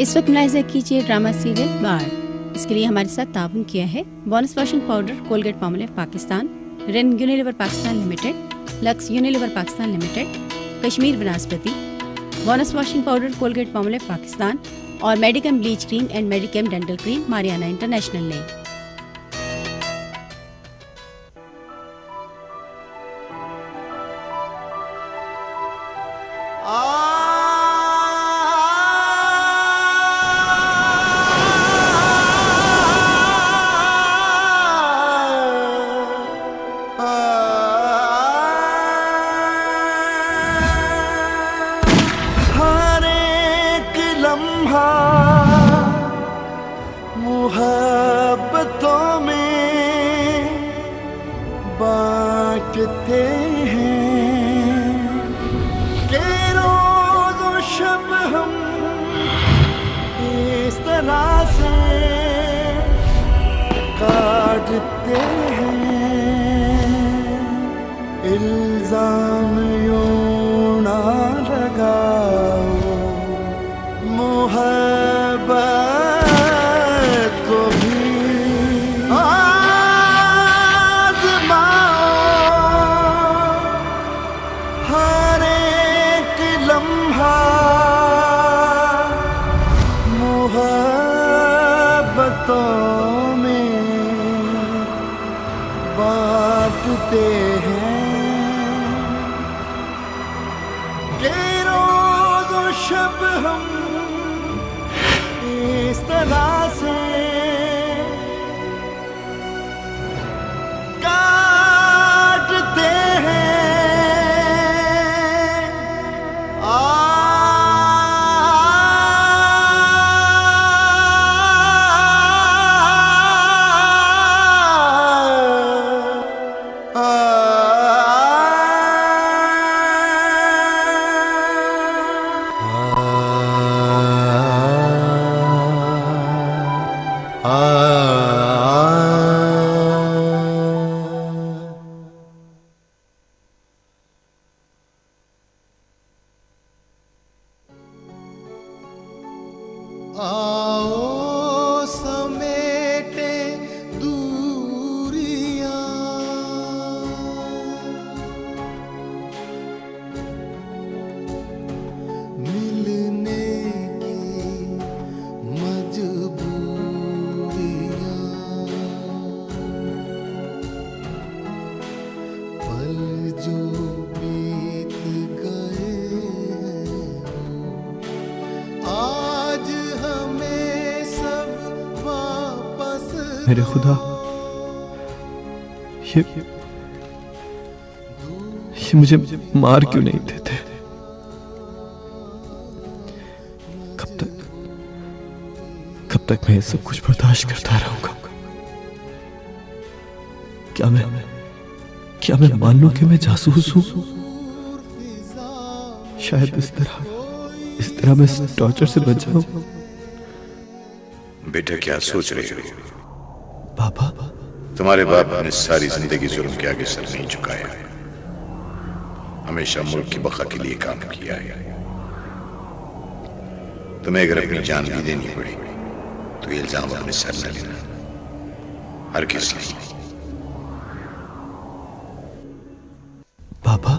इस वक्त मुलाहिजा कीजिए ड्रामा सीरियल बाढ़। इसके लिए हमारे साथ ताउन किया है Bonus washing powder Colgate Palmolive Pakistan, Rin Unilever Pakistan limited, Lux Unilever Pakistan limited, Kashmir Vanaspati, Bonus washing powder Colgate Palmolive Pakistan और Medicam bleach cream and Medicam dental cream Mariana international ने। मोहब्बतों में बांटते हैं कि रोज और शब हम इस तरह से काटते हैं। इल्जाम यूं ना लगाओ मोहब्बत को भी आज़माओ। हर एक लम्हा मोहब्बतों में बांटते हैं कि रोज और शब हम इस तरह से काटते हैं। आओ समेटे दूरियां, मिलने की मजबूरियां, पल जो बीत गए आज हमें सब वापस। मेरे खुदा, ये मुझे मार क्यों नहीं देते? कब तक मैं ये सब कुछ बर्दाश्त करता रहूंगा? क्या मैं मान लूं कि मैं जासूस हूं? शायद इस तरह मैं इस टॉर्चर से बच जाऊं। बेटा क्या सोच रहे हो? पापा, तुम्हारे बाप ने सारी जिंदगी जुल्म के आगे सर नहीं झुकाया, हमेशा मुल्क की बका के लिए काम किया है। तुम्हें अगर अपनी जान भी देनी पड़ी तो ये इल्जाम अपने सर न लेना, हर किस नहीं। पापा,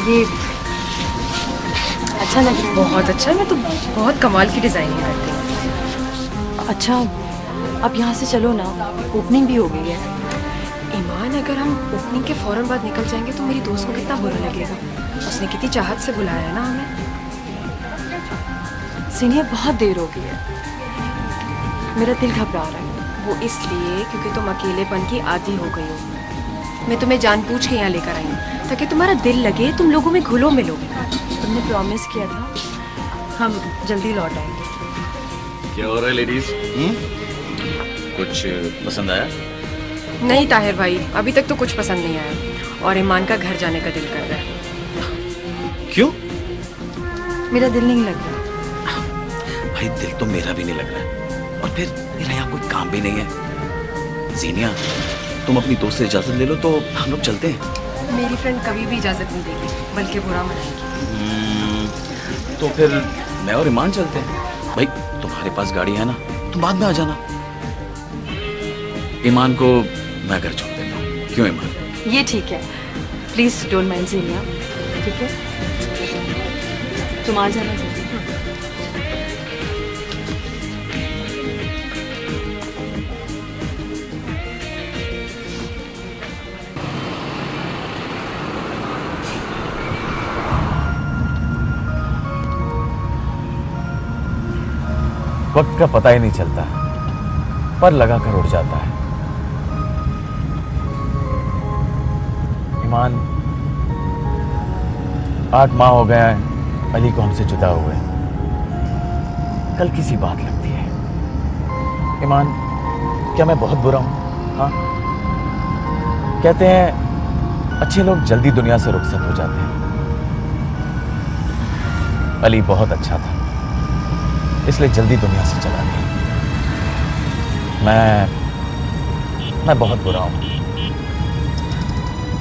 ये अच्छा लग रहा है। बहुत अच्छा है, मैं तो बहुत कमाल की डिजाइनिंग करती हूँ। अच्छा, अब यहाँ से चलो ना, ओपनिंग भी हो गई है। ईमान, अगर हम ओपनिंग के फौरन बाद निकल जाएंगे तो मेरी दोस्त को कितना बुरा लगेगा। उसने कितनी चाहत से बुलाया है ना हमें। सीनिया, बहुत देर हो गई है, मेरा दिल घबरा रहा है। वो इसलिए क्योंकि तुम अकेलेपन की आदी हो गई हो। मैं तुम्हें जानबूझ के यहाँ लेकर आई हूँ ताकि तुम्हारा दिल लगे, तुम लोगों में घुलो मिलो। तुमने प्रॉमिस किया था हम जल्दी लौट आएंगे। क्या हो रहा है लेडीज? कुछ पसंद आया? नहीं ताहिर भाई, अभी तक तो कुछ पसंद नहीं आया और ईमान का घर जाने का दिल कर रहा है। क्यों? मेरा दिल नहीं लग रहा। भाई दिल तो मेरा भी नहीं लग रहा है, और फिर मेरा यहाँ कोई काम भी नहीं है। जीनिया, तुम अपनी दोस्त से इजाजत ले लो तो हम लोग चलते हैं। मेरी फ्रेंड कभी भी इजाजत नहीं देगी, बल्कि बुरा मनाएगी। तो फिर मैं और ईमान चलते हैं। भाई तुम्हारे पास गाड़ी है ना, तुम बाद में आ जाना। ईमान को मैं घर छोड़ देता हूँ। क्यों ईमान? ये ठीक है, प्लीज डोंट माइंड सीनिया, ठीक है? तुम आ जाना जल्दी। वक्त का पता ही नहीं चलता, पर लगा कर उड़ जाता है। ईमान, 8 माह हो गए हैं अली को हमसे जुदा हुए। कल की सी बात लगती है। ईमान, क्या मैं बहुत बुरा हूं? हाँ, कहते हैं अच्छे लोग जल्दी दुनिया से रुखसत हो जाते हैं। अली बहुत अच्छा था, इसलिए जल्दी दुनिया से चला गया। मैं बहुत बुरा हूं,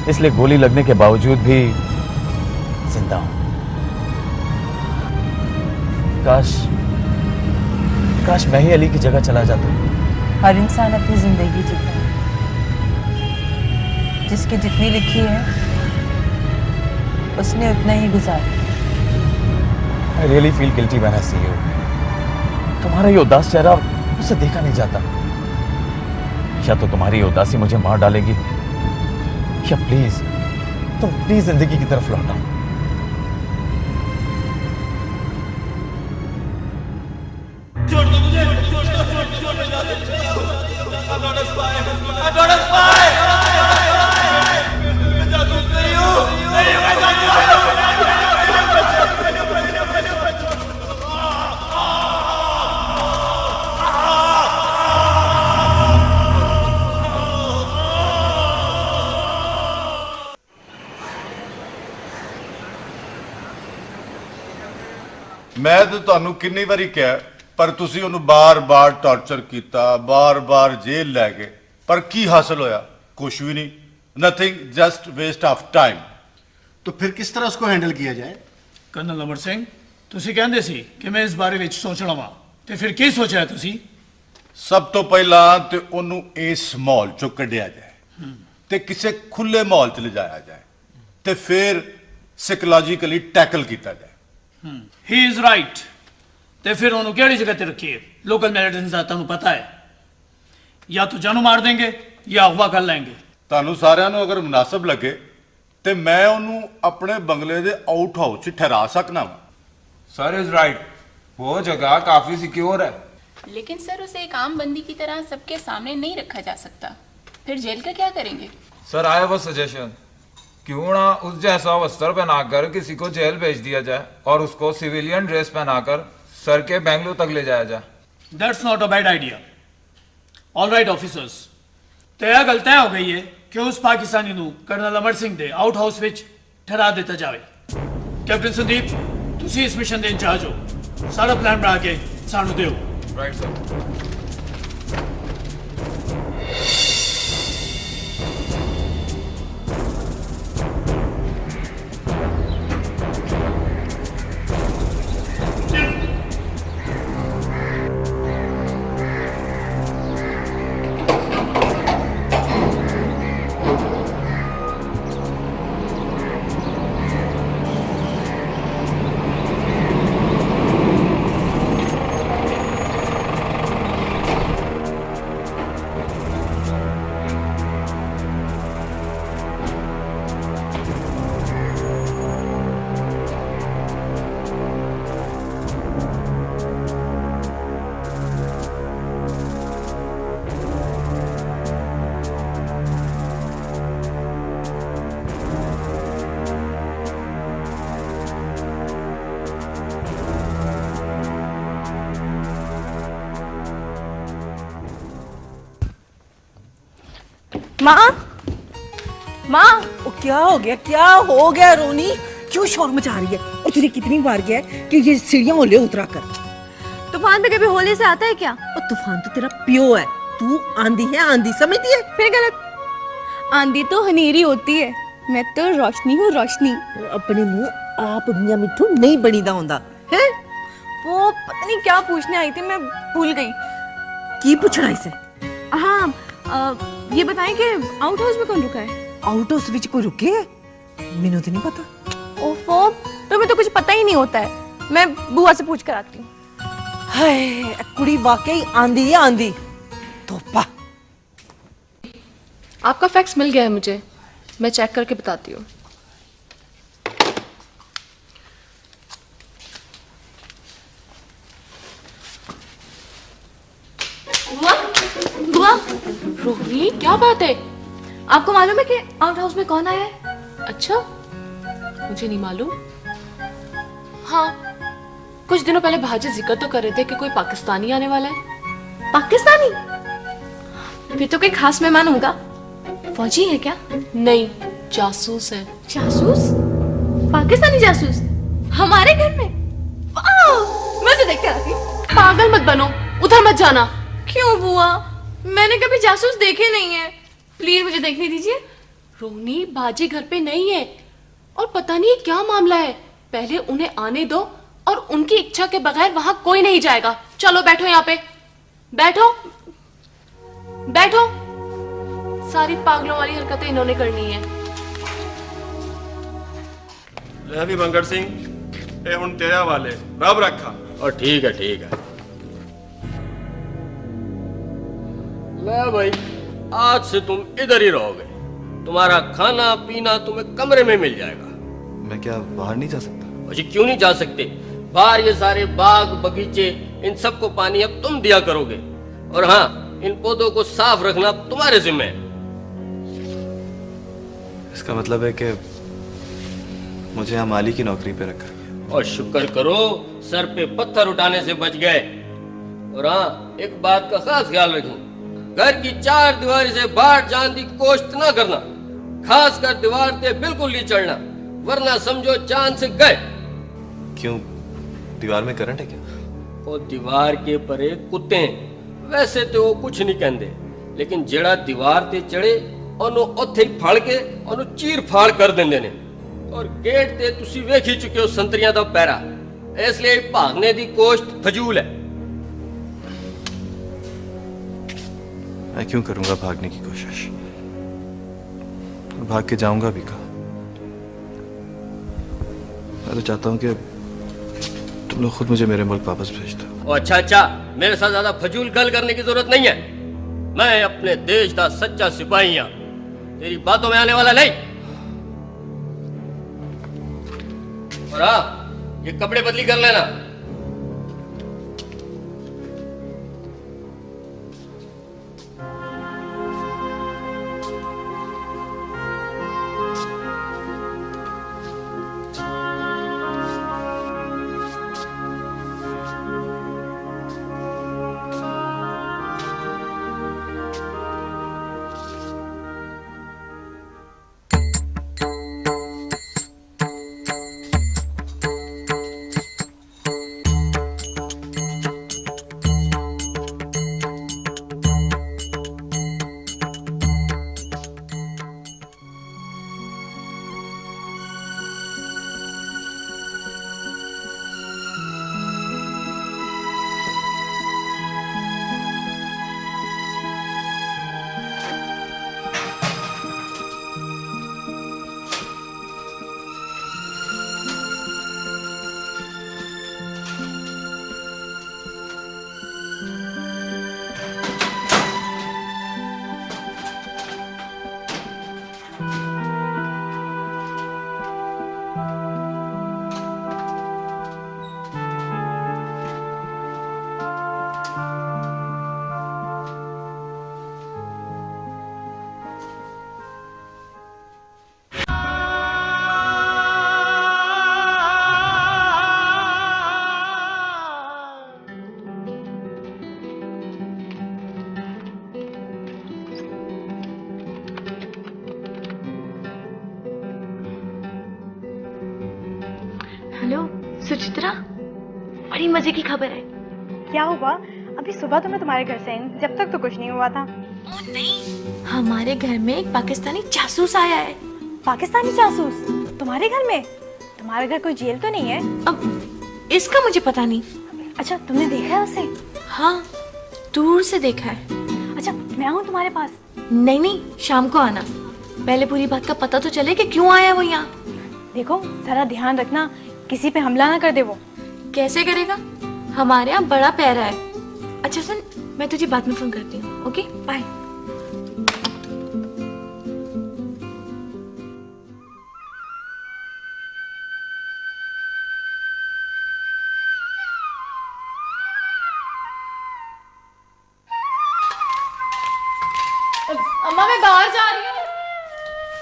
इसलिए गोली लगने के बावजूद भी जिंदा हूं। काश मैं ही अली की जगह चला जाता। हर इंसान अपनी जिंदगी जीता है, जिसकी जितनी लिखी है उसने उतना ही गुजारा। I really feel guilty when I see you. तुम्हारा ये उदास चेहरा मुझसे देखा नहीं जाता। या तो तुम्हारी ये उदासी मुझे मार डालेगी, या तुम प्लीज जिंदगी की तरफ लौटाओ। मैं तो ਤੁਹਾਨੂੰ ਕਿੰਨੀ ਵਾਰੀ ਕਿਹਾ, ਪਰ ਤੁਸੀਂ ਉਹਨੂੰ ਬਾਰ-ਬਾਰ ਟੌਰਚਰ ਕੀਤਾ, ਬਾਰ-ਬਾਰ ਜੇਲ੍ਹ ਲੈ ਗਏ, ਪਰ ਕੀ ਹਾਸਲ ਹੋਇਆ? ਕੁਝ ਵੀ ਨਹੀਂ। Nothing, just waste of time. तो फिर किस तरह उसको हैंडल किया जाए? कर्नल अमर सिंह, ਤੁਸੀਂ ਕਹਿੰਦੇ ਸੀ ਕਿ ਮੈਂ ਇਸ ਬਾਰੇ ਵਿੱਚ ਸੋਚਣਾ ਵਾ, ਤੇ ਫਿਰ ਕੀ ਸੋਚਿਆ ਤੁਸੀਂ? ਸਭ ਤੋਂ ਪਹਿਲਾਂ ਤੇ ਉਹਨੂੰ ਇਸ ਮਾਹੌਲ ਚੋਂ ਕੱਢਿਆ ਜਾਏ ਤੇ ਕਿਸੇ ਖੁੱਲੇ ਮਾਹੌਲ 'ਚ ਲਿਜਾਇਆ ਜਾਏ ਤੇ ਫਿਰ ਸਾਈਕੋਲੋਜੀਕਲੀ ਟੈਕਲ ਕੀਤਾ ਜਾਏ। ਹੀ ਇਜ਼ ਰਾਈਟ। ਤੇ ਫਿਰ ਉਹਨੂੰ ਕਿਹੜੀ ਜਗ੍ਹਾ ਤੇ ਰੱਖੀਏ? ਲੋਕਲ ਮਿਲੀਟੈਂਟਸ ਦਾ ਤੁਹਾਨੂੰ ਪਤਾ ਹੈ, ਜਾਂ तो ਜਾਨੋਂ ਮਾਰ ਦੇਂਗੇ ਜਾਂ ਅਗਵਾ ਕਰ ਲੈਂਗੇ। ਤੁਹਾਨੂੰ ਸਾਰਿਆਂ ਨੂੰ ਅਗਰ ਮੁਨਾਸਬ ਲੱਗੇ ਤੇ ਮੈਂ ਉਹਨੂੰ ਆਪਣੇ ਬੰਗਲੇ ਦੇ ਆਊਟ ਹਾਊਸ 'ਚ ਠਹਿਰਾ ਸਕਣਾ ਵਾ। सर इज राइट, वो जगह काफी सिक्योर है। लेकिन सर उसे एक आम बंदी की तरह सबके सामने नहीं रखा जा सकता, फिर जेल का क्या करेंगे? Sir I have a suggestion, क्यों ना उस जैसा वस्त्र पहनाकर किसी को जेल भेज दिया जाए और उसको सिविलियन ड्रेस पहनाकर सर के बेंगलुरु तक ले जाया जाए। That's not a bad idea. All right officers, तो यह गल तय हो गई है कि उस पाकिस्तानी ਨੂੰ कर्नल अमर सिंह ਦੇ आउट हाउस ਵਿੱਚ ਠਹਿਰਾ ਦਿੱਤਾ ਜਾਵੇ। ਕੈਪਟਨ ਸੰਦੀਪ, ਤੁਸੀਂ ਇਸ ਮਿਸ਼ਨ ਦੇ ਇੰਚਾਰਜ ਹੋ, ਸਾਰਾ ਪਲਾਨ ਬਣਾ ਕੇ ਸਾਨੂੰ ਦਿਓ। Right sir. माँ माँ, ओ क्या हो गया रोनी? क्यों शोर मचा रही है? और तुझे कितनी बार गया है कि ये सीढ़ियां होले उतरा कर। तूफान पे कभी होले से आता है क्या? और तूफान तो तेरा पियो है, तू आंधी है, आंधी समझती है? फिर गलत। आंधी तो हनेरी होती है, मैं तो रोशनी हूँ, रोशनी। अपने मुंह आप मियां मिठू नहीं बनीदा होंदा है। वो पता नहीं क्या पूछने आई थी, मैं भूल गई। की पूछना इसे? हाँ, ये बताएं कि आउट हाउस में कौन रुका है? आउट हाउस विच कोई रुके है? मैंने तो नहीं पता। ओफो, तुम्हें तो कुछ पता ही नहीं होता है। मैं बुआ से पूछ कर आती हूँ। हाय, कुड़ी वाकई आंधी है, आंधी। तोपा। आपका फैक्स मिल गया है मुझे, मैं चेक करके बताती हूँ। बुआ, रोहिणी क्या बात है? आपको मालूम है कि आउट हाउस में कौन आया है? अच्छा, मुझे नहीं मालूम। हाँ, कुछ दिनों पहले भाजी जिक्र तो कर रहे थे कि कोई पाकिस्तानी आने वाला है। पाकिस्तानी? फिर तो कोई खास मेहमान होगा। फौजी है क्या? नहीं, जासूस है। जासूस? पाकिस्तानी जासूस हमारे घर में? मैं तो देख कर आती। पागल मत बनो, उधर मत जाना। क्यों बुआ? मैंने कभी जासूस देखे नहीं है, प्लीज मुझे देखने दीजिए। रोहिणी, बाजी घर पे नहीं है और पता नहीं क्या मामला है। पहले उन्हें आने दो और उनकी इच्छा के बगैर वहां कोई नहीं जाएगा। चलो बैठो यहाँ पे, बैठो बैठो। सारी पागलों वाली हरकतें इन्होंने करनी है। ले भी मंगड़ सिंह, ए हुन तेरे वाले रब रखा। और ठीक है ले भाई, आज से तुम इधर ही रहोगे। तुम्हारा खाना पीना तुम्हें कमरे में मिल जाएगा। मैं क्या बाहर नहीं जा सकता? अजी क्यों नहीं जा सकते? बाहर ये सारे बाग बगीचे, इन सबको पानी अब तुम दिया करोगे। और हाँ, इन पौधों को साफ रखना तुम्हारे जिम्मे है। इसका मतलब है कि मुझे यहाँ माली की नौकरी पे रखा गया। और शुक्र करो सर पे पत्थर उठाने से बच गए। और हाँ, एक बात का खास ख्याल रखना, घर की चार दीवारी से बाहर जाने की कोशिश ना करना। खास कर दीवार पे बिल्कुल नहीं चढ़ना, वरना समझो चांद से गए। क्यों, दीवार में करंट है क्या? वो दीवार के परे कुत्ते हैं। वैसे तो वो कुछ नहीं कहते, लेकिन जेड़ा दीवार ते चढ़े ओनू उत्थे ही फड़ के ओनू चीर फाड़ कर देंदे ने। और गेट ते तुसी वेख ही चुके हो संतरियां दा पैरा, इसलिए भागने दी कोशिश फजूल है। मैं क्यों करूंगा भागने की कोशिश? भाग के जाऊंगा भी कहाँ? मैं तो चाहता हूं कि तुम लोग खुद मुझे मेरे मुल्क वापस भेज दो। अच्छा, मेरे साथ ज्यादा फजूल गल करने की जरूरत नहीं है। मैं अपने देश का सच्चा सिपाही हूं, तेरी बातों में आने वाला नहीं। और हाँ, ये कपड़े बदली कर लेना। हेलो सुचित्रा, बड़ी मजे की खबर है। क्या हुआ? अभी सुबह तो मैं तुम्हारे घर से आई, जब तक तो कुछ नहीं हुआ था। नहीं, हमारे घर में एक पाकिस्तानी जासूस आया है। पाकिस्तानी जासूस तुम्हारे घर में? तुम्हारे घर कोई जेल तो नहीं है? अब इसका मुझे पता नहीं। अच्छा, तुमने देखा है उसे? हाँ, दूर से देखा है। अच्छा, मैं आऊँ तुम्हारे पास? नहीं नहीं, शाम को आना। पहले पूरी बात का पता तो चले कि क्यों आया वो यहाँ। देखो, जरा ध्यान रखना, किसी पे हमला ना कर दे वो। कैसे करेगा? हमारे यहाँ बड़ा पैरा है। अच्छा सुन, मैं तुझे बाद में फोन करती हूँ। Okay, bye. अम्मा मैं बाहर जा रही हूँ।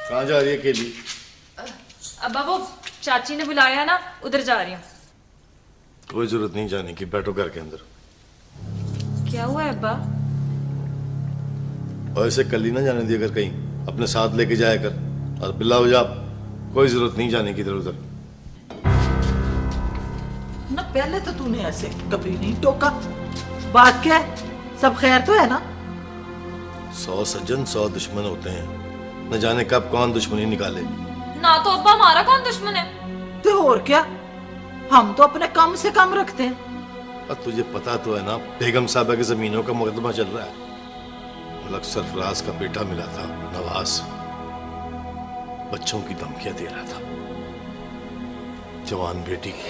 कहाँ जा रही है अकेली? अब्बा वो चाची ने बुलाया ना, उधर जा रही हूँ। कोई जरूरत नहीं जाने की, बैठो घर के अंदर। क्या हुआ है अब्बा? और ऐसे कल ही ना जाने दिया कर कहीं, अपने साथ लेके जाया कर। और बिल्ला हो जा, कोई जरूरत नहीं जाने की इधर उधर। ना पहले तो तूने ऐसे कभी नहीं टोका। बात क्या है? सब खैर तो है ना? 100 सज्जन 100 दुश्मन होते हैं, न जाने कब कौन दुश्मनी निकाले। ना तो अब्बा हमारा कौन दुश्मन है? तो और क्या, हम तो अपने कम से कम रखते हैं। और तुझे पता तो है ना, बेगम साहबा की जमीनों का मुकदमा चल रहा है। मलक सरफराज का बेटा मिला था, नवाज, बच्चों की धमकियां दे रहा था, जवान बेटी की।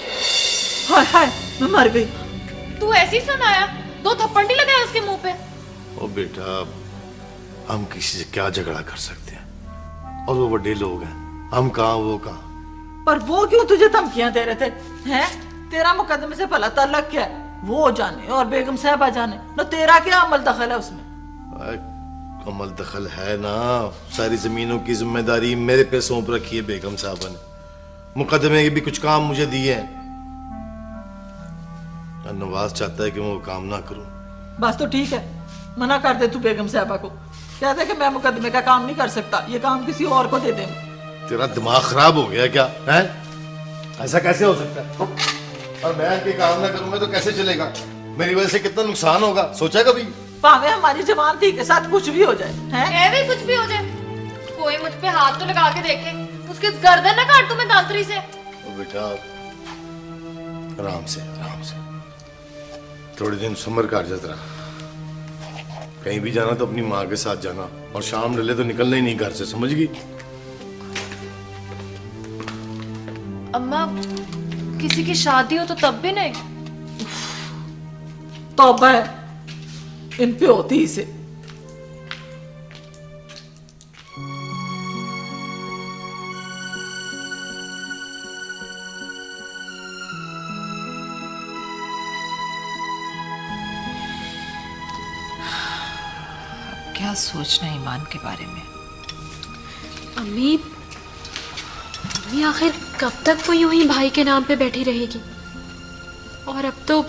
हाय हाय, मैं मर गई। तू ऐसे ही सुनाया, 2 थप्पड़ नहीं लगाया उसके मुंह पे? ओ बेटा, हम किसी से क्या झगड़ा कर सकते हैं, और वो बड़े लोग हैं, हम कहाँ वो कहाँ। पर वो क्यों तुझे धमकियां दे रहे थे? हैं? तेरा मुकदमे से भला ताल्लुक क्या है? वो जाने और बेगम साहबा जाने, न तेरा क्या अमल दखल है उसमें? अमल दखल है ना, सारी जमीनों की जिम्मेदारी मेरे पे सौंप रखी है बेगम साहबा ने। मुकदमे के भी कुछ काम मुझे दिए हैं। नवाज चाहता है कि मैं वो काम ना करूं। बस तो ठीक है, मना कर दे तू बेगम साहबा को। कहते कि मैं मुकदमे का काम नहीं कर सकता, ये काम किसी और को दे दे। तेरा दिमाग खराब हो गया क्या है? ऐसा कैसे हो सकता है? और मैं के काम ना करूंगा तो कैसे चलेगा? मेरी वजह से कितना नुकसान होगा, सोचा कभी? भावे हमारी जवान थी के साथ कुछ भी हो जाए, हैं? ऐवे कुछ भी हो जाए, कोई मुझ पे हाथ तो लगा के देखे, उसके गर्दन ना काट दूं मैं दांतरी से। ओ बेटा, आराम से आराम से, थोड़े दिन सब्र कर जा जरा। कहीं भी जाना तो अपनी माँ के साथ जाना, और शाम डले तो निकलना ही नहीं घर से, समझ गई? अम्मा, किसी की शादी हो तो तब भी नहीं? तौबा है इन पे होती ही से। क्या सोचना ईमान के बारे में? अम्मी, आखिर कब तक वो यूं ही भाई के नाम पे बैठी रहेगी? और अब तो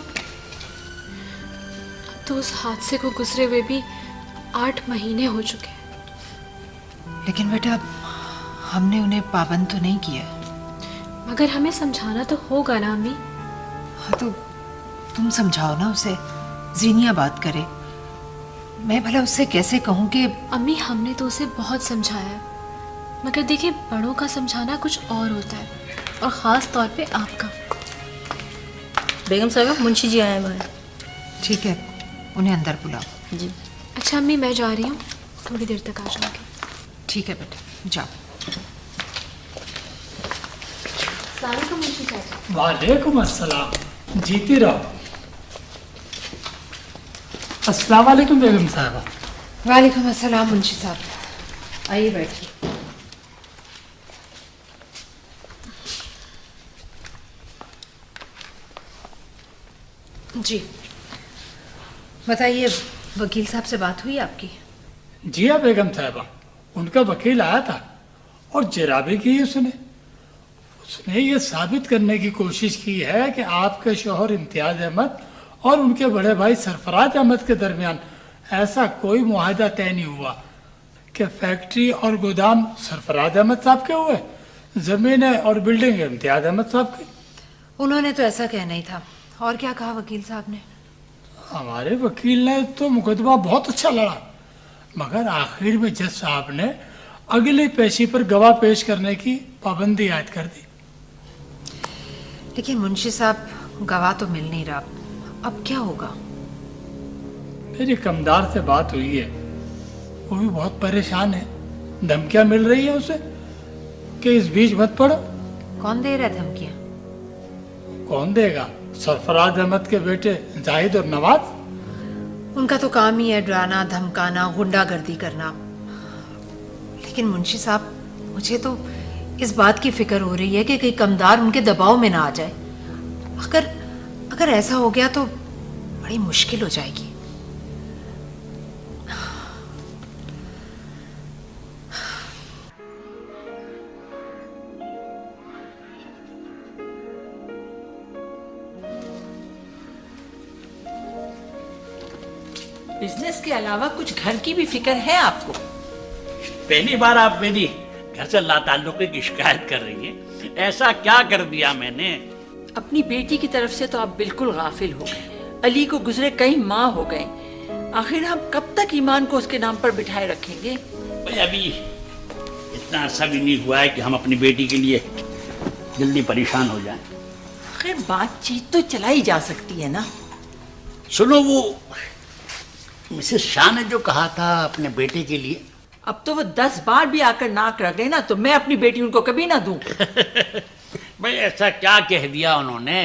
उस हादसे को गुजरे हुए भी 8 महीने हो चुके हैं। लेकिन बेटा, हमने उन्हें पाबंद तो नहीं किया। मगर हमें समझाना तो होगा ना अम्मी। हाँ तो तुम समझाओ ना उसे, जीनिया बात करे। मैं भला उससे कैसे कहूँ कि... अम्मी, हमने तो उसे बहुत समझाया है, मगर देखिए बड़ों का समझाना कुछ और होता है, और ख़ास तौर पे आपका। बेगम साहब, मुंशी जी आए हैं बाहर। ठीक है, उन्हें अंदर बुलाओ। जी। अच्छा अम्मी, मैं जा रही हूँ, थोड़ी देर तक आ जाऊँगी। ठीक है बेटा, जाओ। अस्सलाम मुंशी चाचा। वालेकुम अस्सलाम, जीती रहो। अस्सलाम वालेकुम बेगम साहबा। वालेकुम अस्सलाम मुंशी साहब, आइए बैठिए। जी बताइए, वकील साहब से बात हुई आपकी? जी हाँ बेगम साहबा, उनका वकील आया था और जराबी की उसने ये साबित करने की कोशिश की है कि आपके शौहर इम्तियाज अहमद और उनके बड़े भाई सरफराज अहमद के दरमियान ऐसा कोई मुआहदा तय नहीं हुआ कि फैक्ट्री और गोदाम सरफराज अहमद साहब के हुए, जमीनें और बिल्डिंग इम्तियाज अहमद साहब की। उन्होंने तो ऐसा कहना ही था। और क्या कहा वकील साहब ने? हमारे वकील ने तो मुकदमा बहुत अच्छा लड़ा, मगर आखिर में जज साहब ने अगले पेशी पर गवाह पेश करने की पाबंदी आयद कर दी। लेकिन मुंशी साहब, गवाह तो मिल नहीं रहा, अब क्या होगा? मेरी कमदार से बात हुई है, वो भी बहुत परेशान है। धमकियां मिल रही है उसे कि इस बीच मत पड़ो। कौन दे रहा है धमकियां? कौन देगा? सरफराज अहमद के बेटे जाहिद और नवाज। उनका तो काम ही है डराना, धमकाना, गुंडागर्दी करना। लेकिन मुंशी साहब, मुझे तो इस बात की फिक्र हो रही है कि कहीं कमदार उनके दबाव में ना आ जाए। अगर ऐसा हो गया तो बड़ी मुश्किल हो जाएगी। बिजनेस के अलावा कुछ घर की भी फिक्र है आपको? पहली बार आप मेरी घर से लाताल्लुकी की शिकायत कर रही हैं। ऐसा क्या कर दिया मैंने? अपनी बेटी की तरफ से तो आप बिल्कुल गाफिल हो गए। अली को गुजरे कई माह हो गए, आखिर हम कब तक ईमान को उसके नाम पर बिठाए रखेंगे? भाई अभी इतना अरसा भी नहीं हुआ है कि हम अपनी बेटी के लिए जल्दी परेशान हो जाएं। आखिर बातचीत तो चलाई जा सकती है ना। सुनो, वो मिसेस शाह ने जो कहा था अपने बेटे के लिए, अब तो वो 10 बार भी आकर नाक रख ना तो मैं अपनी बेटी उनको कभी ना दूं। भाई ऐसा क्या कह दिया उन्होंने?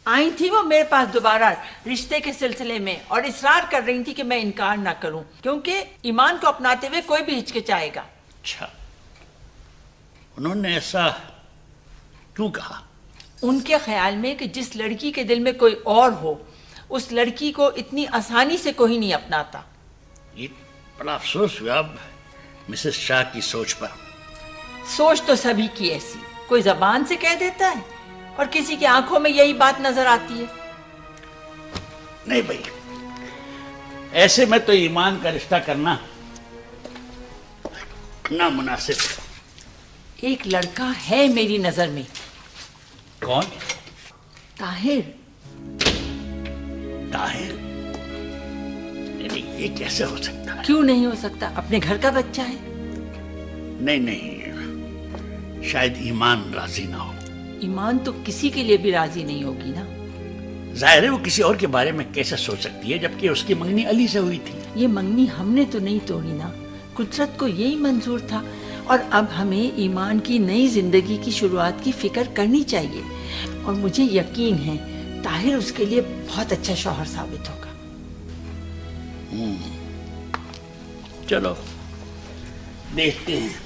आई थी वो मेरे पास दोबारा रिश्ते के सिलसिले में और इसरार कर रही थी कि मैं इनकार ना करूं, क्योंकि ईमान को अपनाते हुए कोई भी हिचकिचाएगा। अच्छा, उन्होंने ऐसा क्यों कहा? उनके ख्याल में कि जिस लड़की के दिल में कोई और हो, उस लड़की को इतनी आसानी से कोई नहीं अपनाता। ये बड़ा अफसोस हुआ अब मिसेस शाह की सोच पर। सोच तो सभी की ऐसी, कोई जबान से कह देता है और किसी की आंखों में यही बात नजर आती है। नहीं भाई, ऐसे में तो ईमान का रिश्ता करना नामुनासिब। एक लड़का है मेरी नजर में। कौन? ताहिर। ताहिर? नहीं, ये कैसे हो सकता है? क्यों नहीं हो सकता? अपने घर का बच्चा है। नहीं नहीं, शायद ईमान राजी ना हो। ईमान तो किसी के लिए भी राजी नहीं होगी ना। जाहिर है वो किसी और के बारे में कैसे सोच सकती है, जबकि उसकी मंगनी अली से हुई थी। ये मंगनी हमने तो नहीं तोड़ी ना, कुदरत को यही मंजूर था। और अब हमें ईमान की नई जिंदगी की शुरुआत की फिक्र करनी चाहिए। और मुझे यकीन है ताहिर उसके लिए बहुत अच्छा शौहर साबित होगा। चलो देखते हैं।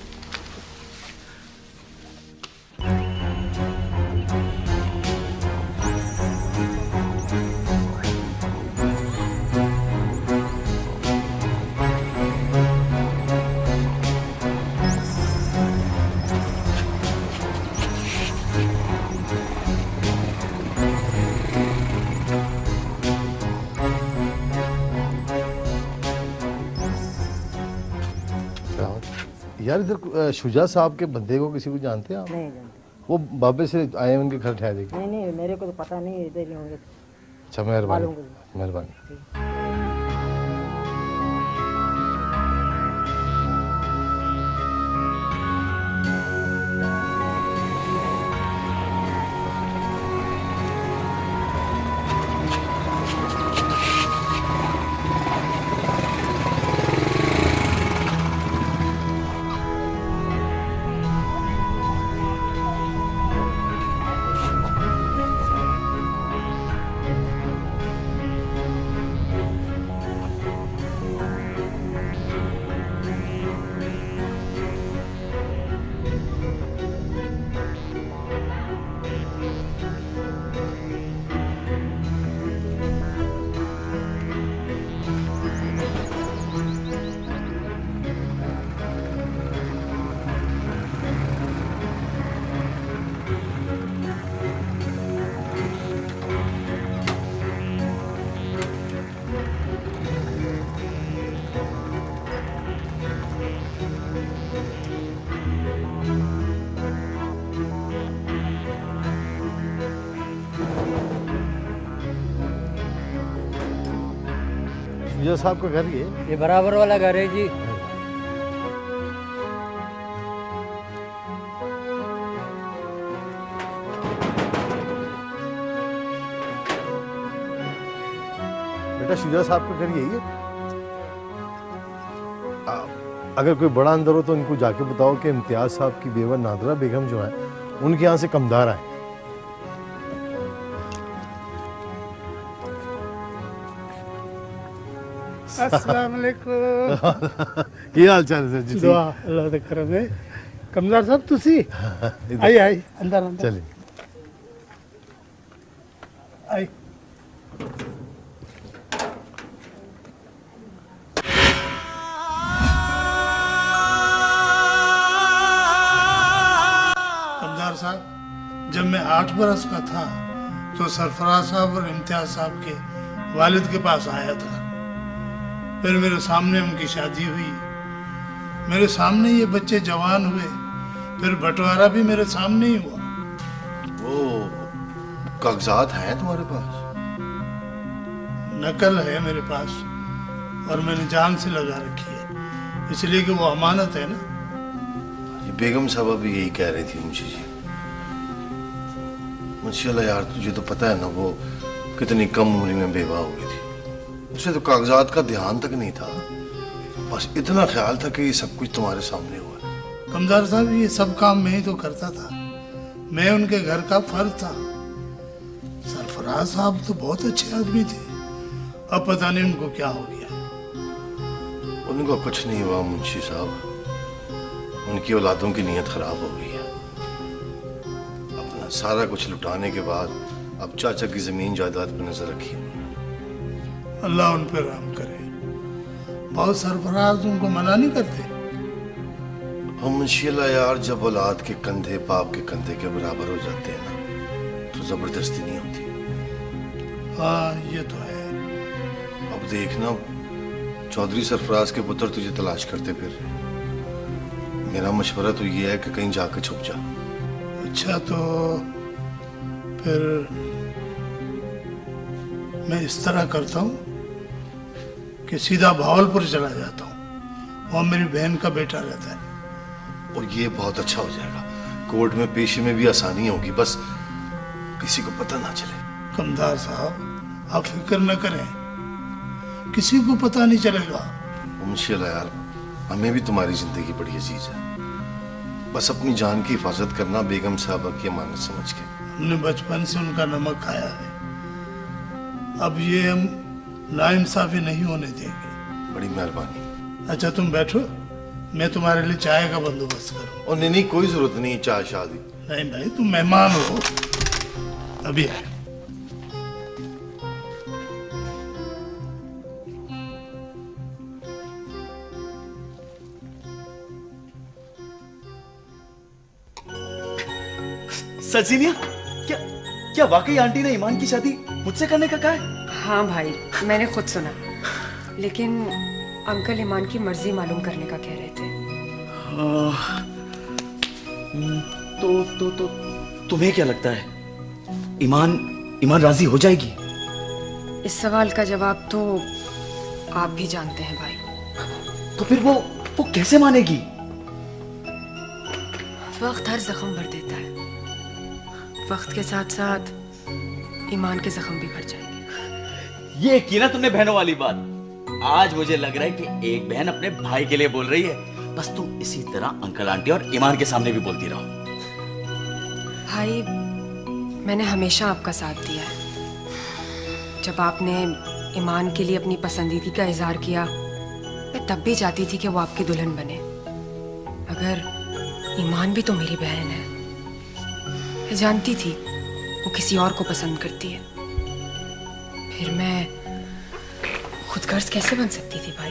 यार इधर शुजा साहब के बंदे को किसी को जानते हैं आप? नहीं जानते। वो बाबे से आए हैं उनके घर ठहरे। नहीं मेरे को तो पता नहीं, इधर ही होंगे। अच्छा, मेहरबानी मेहरबानी। शुजा साहब का घर ये बराबर वाला घर है जी। बेटा शुजा साहब का घर यही है? अगर कोई बड़ा अंदर हो तो इनको जाके बताओ कि इम्तियाज साहब की बेवा नादरा बेगम जो है उनके यहाँ से कमदार आए। अस्सलाम वालेकुम। की हाल चाल है सर जी? दुआ अल्लाह का करम है। कमदार साहब तुसी आई आई अंदर अंदर चलिए। आई कमदार साहब, जब मैं 8 बरस का था तो सरफराज साहब और इम्तियाज साहब के वालिद के पास आया था। फिर मेरे सामने उनकी शादी हुई, मेरे सामने ये बच्चे जवान हुए, फिर बंटवारा भी मेरे सामने ही हुआ। वो कागजात हैं तुम्हारे पास? नकल है मेरे पास और मैंने जान से लगा रखी है, इसलिए कि वो अमानत है ना। ये बेगम साहबा भी यही कह रही थी मुंशी जी। माशाल्लाह यार, तुझे तो पता है ना वो कितनी कम उम्र में बेवा हो गई थी। उसे तो कागजात का ध्यान तक नहीं था, बस इतना ख्याल था कि ये सब कुछ तुम्हारे सामने हुआ। कमदार साहब, ये सब काम मैं ही तो करता था, मैं उनके घर का फर्ज था। सरफराज साहब तो बहुत अच्छे आदमी थे, अब पता नहीं उनको क्या हो गया। उनको कुछ नहीं हुआ मुंशी साहब, उनकी औलादों की नीयत खराब हो गई है। अपना सारा कुछ लुटाने के बाद अब चाचा की जमीन जायदाद पर नजर रखी है। अल्लाह उन पर रहम करे। बहुत सरफराज उनको मना नहीं करते। हम मुंशीअल्लाह यार, जब औलाद के कंधे बाप के कंधे के बराबर हो जाते हैं ना तो जबरदस्ती नहीं होती। हाँ ये तो है। अब देखना चौधरी सरफराज के पुत्र तुझे तलाश करते फिर रहे। मेरा मशवरा तो ये है कि कहीं जाकर छुप जा। अच्छा तो फिर मैं इस तरह करता हूँ कि सीधा भावलपुर चला जाता हूँ, वहाँ मेरी बहन का बेटा रहता है। और ये बहुत अच्छा हो जाएगा, कोर्ट में पेशी में भी आसानी होगी, बस किसी को पता ना चले। कमदार साहब आप फिक्र न करें, किसी को पता नहीं चलेगा। मुंशीअल्लाह यार, हमें भी तुम्हारी जिंदगी बड़ी अजीज है, बस अपनी जान की हिफाजत करना बेगम साहबा की अमानत समझ के। हमने बचपन से उनका नमक खाया है, अब ये हम नाइंसाफी नहीं होने देंगे। बड़ी मेहरबानी। अच्छा तुम बैठो, मैं तुम्हारे लिए चाय का बंदोबस्त करूँ। और नहीं कोई जरूरत नहीं है चाय शादी। नहीं भाई, तुम मेहमान हो, अभी आए। सचिनिया, क्या वाकई आंटी ने ईमान की शादी मुझसे करने का कहा है? हाँ भाई, मैंने खुद सुना, लेकिन अंकल ईमान की मर्जी मालूम करने का कह रहे थे। तो तुम्हें क्या लगता है ईमान राजी हो जाएगी? इस सवाल का जवाब तो आप भी जानते हैं भाई। तो फिर वो कैसे मानेगी? वक्त हर जख्म भर देता है, वक्त के साथ साथ ईमान के जख्म भी भर जाएंगे। ये की ना तुमने बहनों वाली बात। आज मुझे लग रहा है कि एक बहन अपने भाई के लिए बोल रही है। बस तुम इसी तरह अंकल आंटी और ईमान के सामने भी बोलती रहो। भाई, मैंने हमेशा आपका साथ दिया है। जब आपने ईमान के लिए अपनी पसंदीदा का इजहार किया, मैं तब भी चाहती थी कि वो आपकी दुल्हन बने। अगर ईमान भी तो मेरी बहन है, मैं जानती थी वो किसी और को पसंद करती है, फिर मैं खुदगर्ज कैसे बन सकती थी भाई?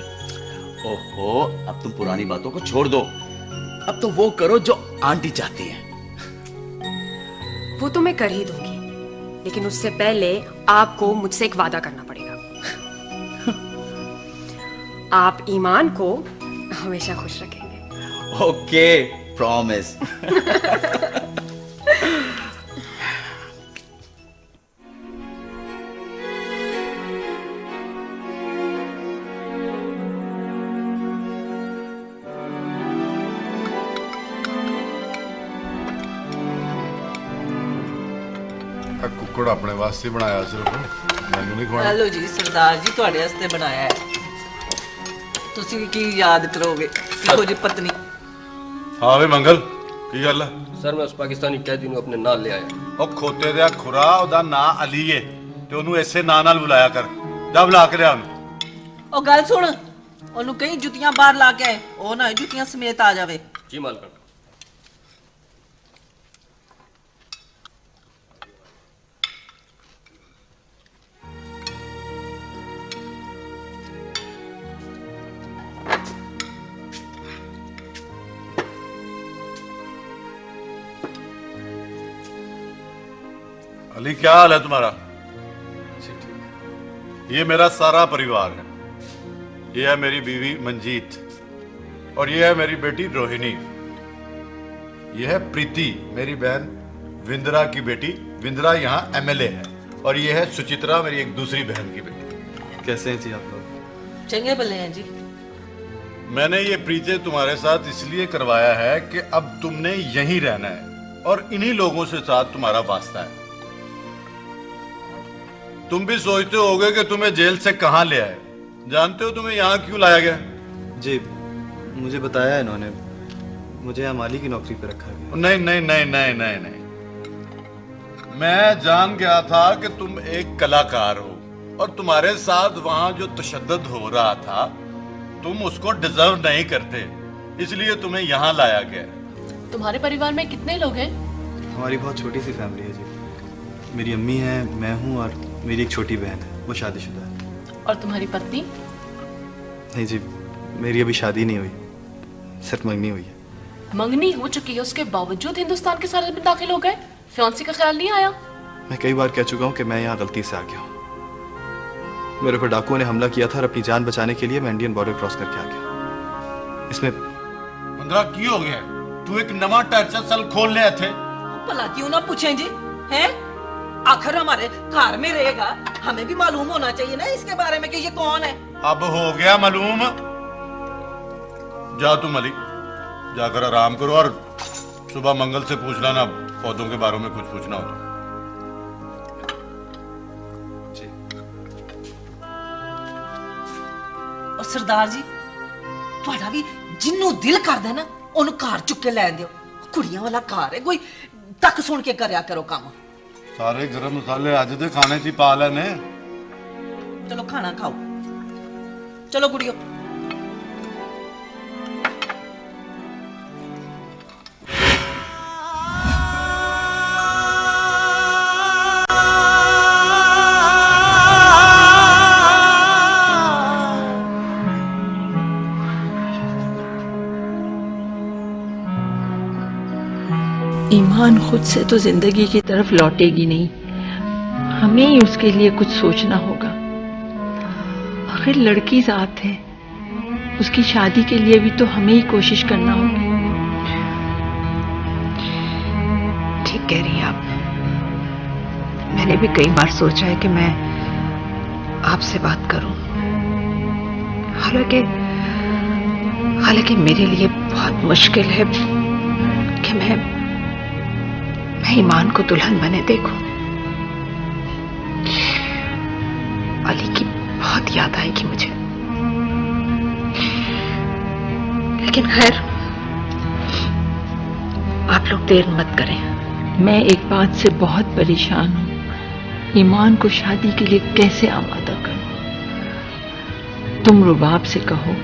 ओहो, अब तुम पुरानी बातों को छोड़ दो, अब तो वो करो जो आंटी चाहती है। वो तो मैं कर ही दूंगी, लेकिन उससे पहले आपको मुझसे एक वादा करना पड़ेगा। आप ईमान को हमेशा खुश रखेंगे। Okay, promise. कुड़ अपने वास्ते बनाया सिर्फ मैनू नहीं खवाना। हेलो जी सरदार जी ਤੁਹਾਡੇ ਵਾਸਤੇ ਬਣਾਇਆ ਹੈ ਤੁਸੀਂ ਕੀ ਯਾਦ ਕਰੋਗੇ ਇਹੋ ਜੀ ਪਤਨੀ। हाँ वे मंगल की गल है? सर मैं उस पाकिस्तानी कैदी ਨੂੰ ਆਪਣੇ ਨਾਲ ਲੈ ਆਇਆ। ਉਹ ਖੋਤੇ ਦਾ ਖੁਰਾ ਉਹਦਾ ਨਾਂ ਅਲੀ ਏ ਤੇ ਉਹਨੂੰ ਇਸੇ ਨਾਂ ਨਾਲ ਬੁਲਾਇਆ ਕਰ। ਜਾ ਬੁਲਾ ਕੇ ਲਿਆ ਉਹਨੂੰ। ਉਹ ਗੱਲ ਸੁਣ ਉਹਨੂੰ ਕਈ ਜੁੱਤੀਆਂ ਬਾਹਰ ਲਾ ਕੇ ਆਏ ਉਹ ਨਾ ਜੁੱਤੀਆਂ ਸਮੇਤ ਆ ਜਾਵੇ। जी मालकन। अली क्या हाल है तुम्हारा? ये मेरा सारा परिवार है। ये है मेरी बीवी मंजीत और ये है मेरी बेटी रोहिणी। ये है प्रीति मेरी बहन विंद्रा की बेटी। विंद्रा यहाँ एमएलए है। और ये है सुचित्रा मेरी एक दूसरी बहन की बेटी। कैसे हैं जी आप लोग? चंगे भले हैं जी। मैंने ये प्रीति तुम्हारे साथ इसलिए करवाया है कि अब तुमने यहीं रहना है और इन्हीं लोगों से साथ तुम्हारा वास्ता है। तुम भी सोचते होगे कि तुम्हें जेल से कहां ले आए। जानते हो तुम्हें यहाँ क्यों लाया गया? जी मुझे बताया इन्होंने, मुझे यहाँ माली की नौकरी पे रखा गया। नहीं नहीं नहीं नहीं नहीं नहीं, मैं जान गया था कि तुम एक कलाकार हो और तुम्हारे साथ वहां जो तशद्दुद हो रहा था तुम उसको डिजर्व नहीं करते, इसलिए तुम्हें यहाँ लाया गया। तुम्हारे परिवार में कितने लोग हैं? हमारी बहुत छोटी सी फैमिली है जी। मेरी अम्मी है, मैं हूँ और मेरी एक छोटी बहन है, वो शादीशुदा है। और तुम्हारी पत्नी? नहीं जी मेरी अभी शादी नहीं हुई, सिर्फ मंगनी हुई है। मंगनी हो चुकी है उसके बावजूद हिंदुस्तान के सारे में दाखिल हो गए? फियांसी का ख्याल नहीं आया? मैं कई बार कह चुका हूँ कि मैं यहाँ गलती से आ गया हूँ। मेरे ऊपर डाकुओं ने हमला किया था और अपनी जान बचाने के लिए मैं इंडियन बॉर्डर क्रॉस करके आ गया। इसमें मंद्रा की हो गया? तू एक नवा टर्चर सेल खोल ले थे। भला क्यों ना पूछें जी हैं? आखिर हमारे घर में रहेगा, हमें भी मालूम होना चाहिए ना इसके बारे में कि ये कौन है। अब हो गया मालूम। जा तुम अली जाकर आराम करो और सुबह मंगल से पूछ लेना पौधों के बारे में कुछ पूछना हो तो। और सरदार जी ਤੁਹਾਡਾ ਵੀ ਜਿੰਨੂੰ ਦਿਲ ਕਰਦਾ ਨਾ ਉਹਨੂੰ ਘਰ ਚੁੱਕ ਕੇ ਲੈ ਦਿਓ। ਕੁੜੀਆਂ ਵਾਲਾ ਘਰ ਹੈ, ਕੋਈ ਤੱਕ ਸੁਣ ਕੇ ਕਰਿਆ ਕਰੋ ਕੰਮ। सारे गरम मसाले अज दे खाने च पा लेने। चलो खाना खाओ, चलो गुड़ियो। ईमान खुद से तो जिंदगी की तरफ लौटेगी नहीं, हमें ही उसके लिए कुछ सोचना होगा। आखिर लड़की जात है, उसकी शादी के लिए भी तो हमें ही कोशिश करना होगी। ठीक कह रही हैं आप। मैंने भी कई बार सोचा है कि मैं आपसे बात करूं, हालांकि मेरे लिए बहुत मुश्किल है कि मैं ईमान को दुल्हन बने देखूं। अली की बहुत याद आएगी मुझे, लेकिन खैर आप लोग देर मत करें। मैं एक बात से बहुत परेशान हूं, ईमान को शादी के लिए कैसे आमादा करूं। तुम रुबाब से कहो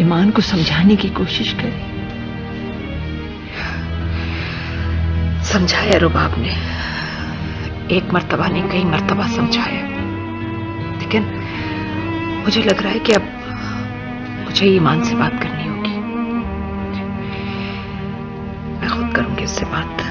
ईमान को समझाने की कोशिश करें। समझाया रुबाब ने, एक मर्तबा नहीं कई मर्तबा समझाया, लेकिन मुझे लग रहा है कि अब मुझे ईमान से बात करनी होगी। मैं खुद करूंगी उससे बात।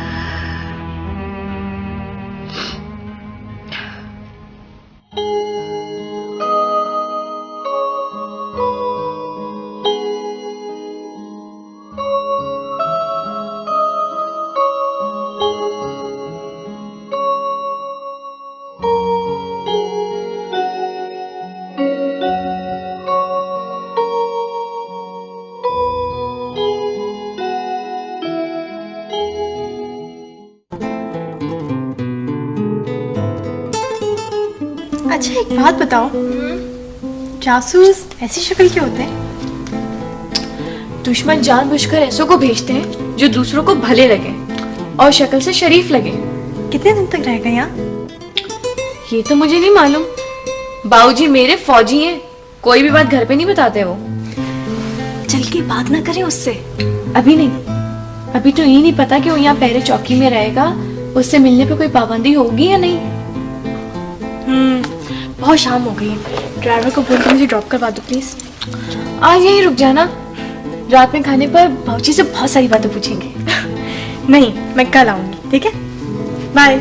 अच्छा एक बात बताओ, जासूस ऐसी शक्ल के होते हैं? दुश्मन जानबूझकर ऐसों को भेजते हैं जो दूसरों को भले लगे और शक्ल से शरीफ लगे। कितने दिन तक रहेगा यहाँ? ये तो मुझे नहीं मालूम। बाबूजी मेरे फौजी हैं, कोई भी बात घर पे नहीं बताते वो। चल के बात ना करें उससे। अभी नहीं, अभी तो ये नहीं पता कि वो यहाँ पहरे चौकी में रहेगा, उससे मिलने पे कोई पाबंदी होगी या नहीं। बहुत शाम हो गई है, ड्राइवर को बोल के मुझे ड्रॉप करवा दो प्लीज। आज यहीं रुक जाना, रात में खाने पर बाबूजी से बहुत सारी बातें पूछेंगे। नहीं, मैं कल आऊंगी, ठीक है? Bye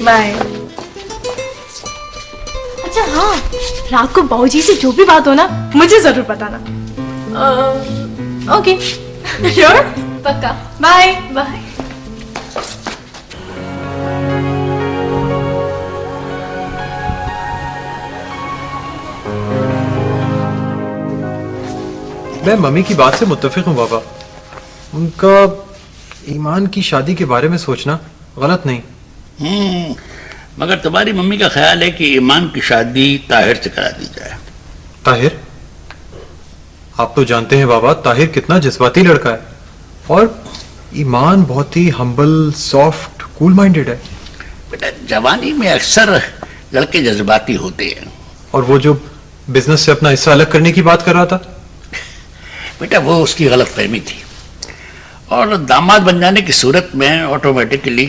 bye. अच्छा हाँ, रात को बाबूजी से जो भी बात हो ना, मुझे जरूर बताना। Okay sure? पक्का। Bye bye. मैं मम्मी की बात से मुत्तफिक हूँ बाबा। उनका ईमान की शादी के बारे में सोचना गलत नहीं। मगर तुम्हारी मम्मी का ख्याल है कि ईमान की शादी ताहिर से करा दी जाए। ताहिर? आप तो जानते हैं बाबा, ताहिर कितना जज्बाती लड़का है और ईमान बहुत ही हम्बल, सॉफ्ट, कूल माइंडेड है। बेटा जवानी में अक्सर लड़के जज्बाती होते हैं। और वो जो बिजनेस से अपना हिस्सा अलग करने की बात कर रहा था, बेटा वो उसकी गलत फहमी थी, और दामाद बन जाने की सूरत में ऑटोमेटिकली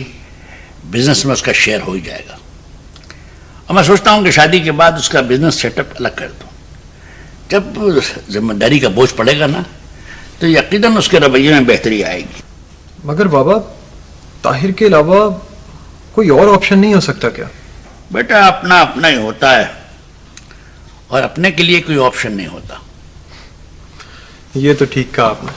बिजनेस में उसका शेयर हो ही जाएगा। और मैं सोचता हूँ कि शादी के बाद उसका बिजनेस सेटअप अलग कर दूँ। जब जिम्मेदारी का बोझ पड़ेगा ना, तो यकीनन उसके रवैये में बेहतरी आएगी। मगर बाबा ताहिर के अलावा कोई और ऑप्शन नहीं हो सकता क्या? बेटा अपना अपना ही होता है, और अपने के लिए कोई ऑप्शन नहीं होता। ये तो ठीक कहा आपने।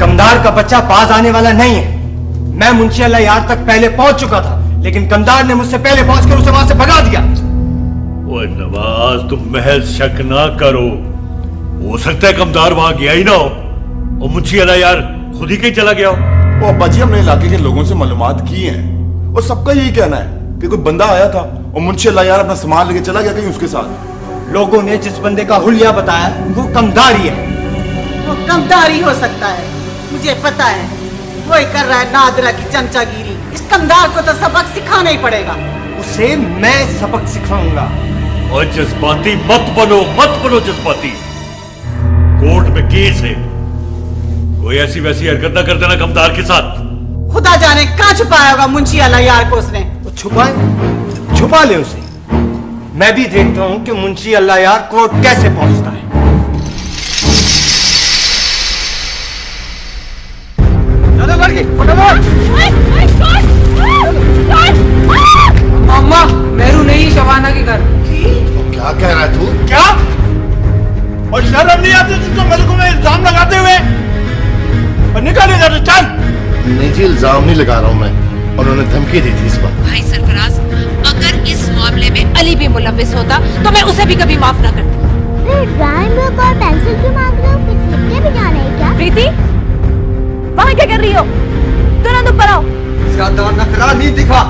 कमदार का बच्चा बाज आने वाला नहीं है। मैं मुंशी अल्लाह यार तक पहले पहुंच चुका था, लेकिन कमदार ने मुझसे पहले पहुंचकर उसे वहां से भगा दिया। ओए नवाज, तुम महज शक ना करो, हो सकता है कमदार वहां गया ही ना हो और मुंशी अल्लाह यार खुद ही कहीं चला गया हो। वो अब्बा जी, हमने इलाके के लोगों से मालूमात की हैं और सबका यही कहना है कि कोई बंदा आया था और मुंशी अल्लाह यार अपना सामान लेके चला गया कहीं उसके साथ। लोगों ने जिस बंदे का हुलिया बताया वो कमदार ही है। वो कमदार ही हो सकता है, मुझे पता है। वही कर रहा है नादरा की चमचागिरी। इस कमदार को तो सबक सिखाना ही पड़ेगा। उसे मैं सबक सिखाऊंगा। और जज्बाती मत बनो जज्बाती। कोर्ट में केस है, कोई ऐसी वैसी हरकत ना कर देना कमदार के साथ। खुदा जाने कहाँ छुपाया होगा मुंशी अल्लाह यार को उसने। तो छुपा ले उसे। मैं भी देखता हूँ कि मुंशी अल्लाह यार कोर्ट कैसे पहुंचता है। अम्मा, मेरू नहीं, शबाना के घर। तो क्या कह रहा है तू? क्या? और शर्म नहीं आती तुझको मलकों में इल्जाम लगाते हुए? और निकाले जाते, चल। नहीं जी, इल्जाम नहीं लगा रहा हूं मैं, उन्होंने धमकी दी थी इस बार। भाई सरफराज, अगर इस मामले में अली भी मुलविस होता तो मैं उसे भी कभी माफ ना करती। ड्राइंग बुक और पेंसिल क्यों मांग रहे हो? कुछ लिख के भी जाना है क्या? प्रीति, वहाँ क्या कर रही हो? तुरंत ऊपर आओ। ज्यादा नखरा नहीं दिखा,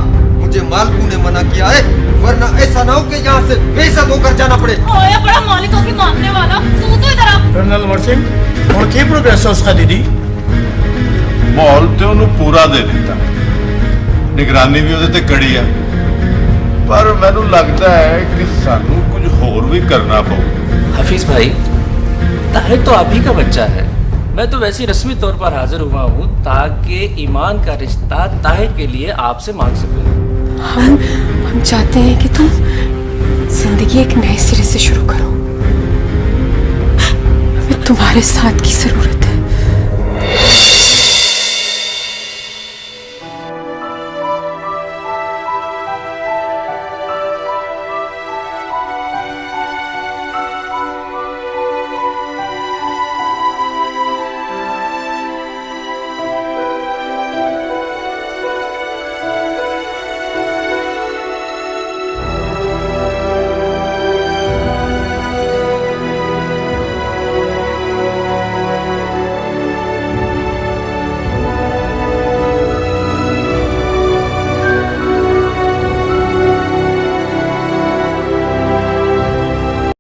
मुझे मालकू ने मना किया है, वरना ऐसा ना हो कि यहाँ से बेइज्जत होकर जाना पड़े। ओए बड़ा मालिकों की मांगने वाला, तू तो इधर आ। कर्नल मर्सिंग, और की प्रोग्रेस है उसका दीदी? माहौल तो उन्हें पूरा दे दिता, निगरानी भी ਉਹਦੇ ਤੇ कड़ी है, पर मैनू लगता है कि सानू कुछ होर भी करना पड़ेगा। हफीज भाई, ताहिर तो आप ही का बच्चा है। मैं तो वैसे रस्मी तौर पर हाजिर हुआ हूँ ताकि ईमान का रिश्ता ताहिर के लिए आपसे मांग सकूं। हम चाहते हैं कि तुम जिंदगी एक नए सिरे से शुरू करो। हमें तुम्हारे साथ की जरूरत है।